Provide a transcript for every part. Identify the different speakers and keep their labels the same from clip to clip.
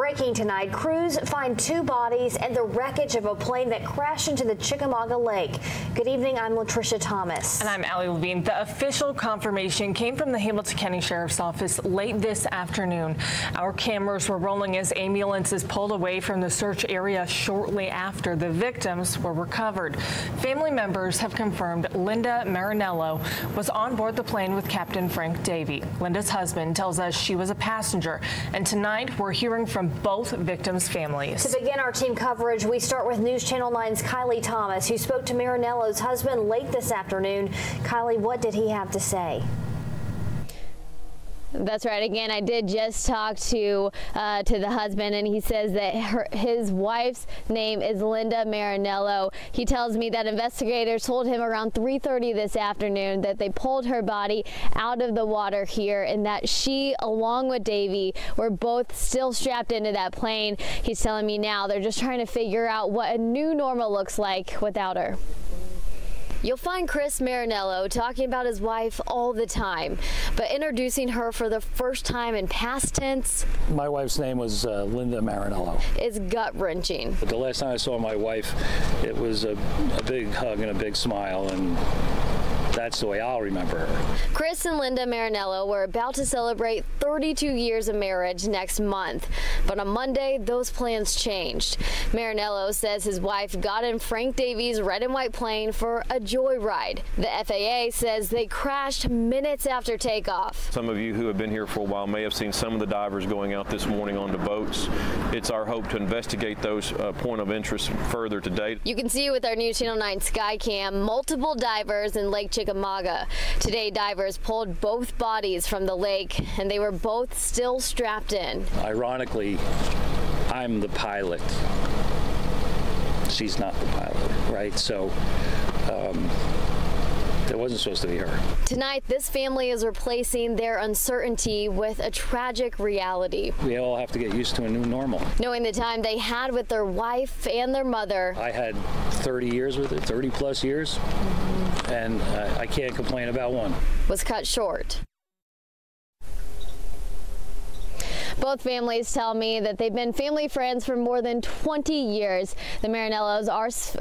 Speaker 1: Breaking tonight, crews find 2 bodies and the wreckage of a plane that crashed into the Chickamauga Lake. Good evening, I'm Latricia Thomas.
Speaker 2: And I'm Allie Levine. The official confirmation came from the Hamilton County Sheriff's Office late this afternoon. Our cameras were rolling as ambulances pulled away from the search area shortly after the victims were recovered. Family members have confirmed Linda Marinello was on board the plane with Captain Frank Davey. Linda's husband tells us she was a passenger, and tonight we're hearing from both victims' families.
Speaker 1: To begin our team coverage, we start with News Channel 9's Kylie Thomas, who spoke to Marinello's husband late this afternoon. Kylie, what did he have to say?
Speaker 3: That's right. Again, I did just talk to the husband, and he says that his wife's name is Linda Marinello. He tells me that investigators told him around 3:30 this afternoon that they pulled her body out of the water here, and that she, along with Davey, were both still strapped into that plane. He's telling me now they're just trying to figure out what a new normal looks like without her. You'll find Chris Marinello talking about his wife all the time, but introducing her for the first time in past tense.
Speaker 4: My wife's name was Linda Marinello.
Speaker 3: Is gut-wrenching.
Speaker 4: But the last time I saw my wife, it was a big hug and a big smile, and that's the way I'll remember her.
Speaker 3: Chris and Linda Marinello were about to celebrate 32 years of marriage next month, but on Monday, those plans changed. Marinello says his wife got in Frank Davey's red and white plane for a joyride. The FAA says they crashed minutes after takeoff.
Speaker 5: Some of you who have been here for a while may have seen some of the divers going out this morning onto boats. It's our hope to investigate those point of interest further today.
Speaker 3: You can see with our News Channel 9 Skycam multiple divers in Lake Chickamauga. Today, divers pulled both bodies from the lake, and they were both still strapped in.
Speaker 4: Ironically, I'm the pilot. She's not the pilot, right? So it wasn't supposed to be her.
Speaker 3: Tonight, this family is replacing their uncertainty with a tragic reality.
Speaker 4: We all have to get used to a new normal.
Speaker 3: Knowing the time they had with their wife and their mother.
Speaker 4: I had 30 years with it, 30 plus years, and I can't complain about one.
Speaker 3: Was cut short. Both families tell me that they've been family friends for more than 20 years. The Marinellos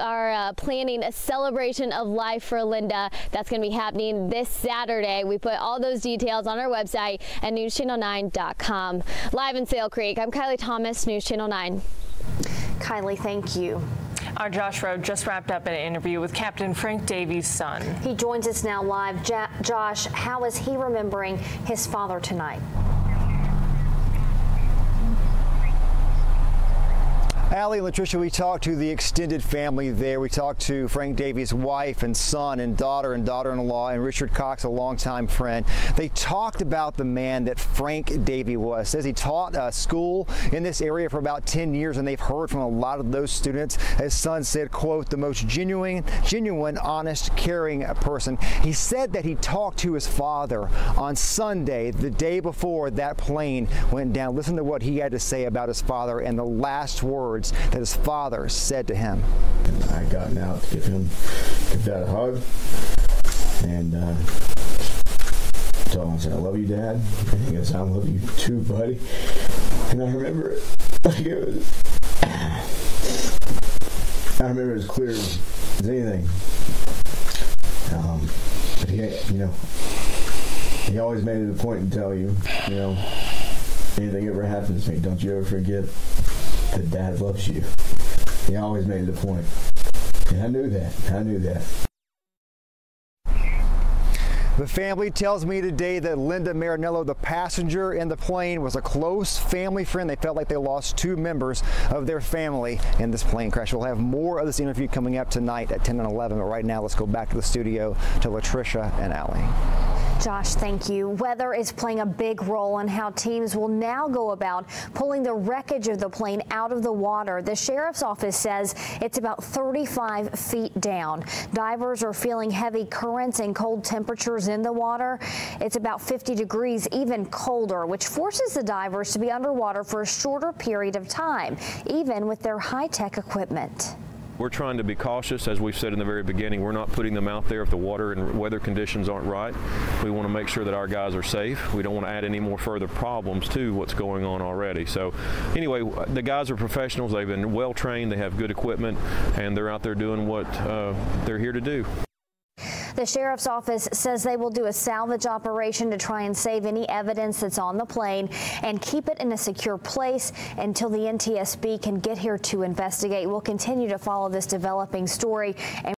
Speaker 3: are planning a celebration of life for Linda. That's going to be happening this Saturday. We put all those details on our website at newschannel9.com. Live in Sale Creek, I'm Kylie Thomas, News Channel 9.
Speaker 1: Kylie, thank you.
Speaker 2: Our Josh Rowe just wrapped up an interview with Captain Frank Davey's son.
Speaker 1: He joins us now live. Josh, how is he remembering his father tonight?
Speaker 6: Allie and Latricia, we talked to the extended family there. We talked to Frank Davey's wife and son and daughter-in-law, and Richard Cox, a longtime friend. They talked about the man that Frank Davey was. Says he taught school in this area for about 10 years, and they've heard from a lot of those students. His son said, quote, the most genuine, honest, caring person. He said that he talked to his father on Sunday, the day before that plane went down. Listen to what he had to say about his father and the last words that his father said to him.
Speaker 7: And I had gotten out to give Dad a hug, and told him, I said, I love you, Dad. And he goes, I love you too, buddy. And I remember it like it was, I remember it as clear as anything. But he always made it a point to tell you, anything ever happens to me, don't you ever forget that Dad loves you. He always made it a point. And I knew that.
Speaker 6: The family tells me today that Linda Marinello, the passenger in the plane, was a close family friend. They felt like they lost 2 members of their family in this plane crash. We'll have more of this interview coming up tonight at 10 and 11. But right now, let's go back to the studio to Latricia and Allie.
Speaker 1: Josh, thank you. Weather is playing a big role in how teams will now go about pulling the wreckage of the plane out of the water. The sheriff's office says it's about 35 feet down. Divers are feeling heavy currents and cold temperatures in the water. It's about 50 degrees, even colder, which forces the divers to be underwater for a shorter period of time, even with their high-tech equipment.
Speaker 5: We're trying to be cautious, as we've said in the very beginning. We're not putting them out there if the water and weather conditions aren't right. We want to make sure that our guys are safe. We don't want to add any more further problems to what's going on already. So anyway, the guys are professionals. They've been well trained. They have good equipment, and they're out there doing what they're here to do.
Speaker 1: The sheriff's office says they will do a salvage operation to try and save any evidence that's on the plane and keep it in a secure place until the NTSB can get here to investigate. We'll continue to follow this developing story.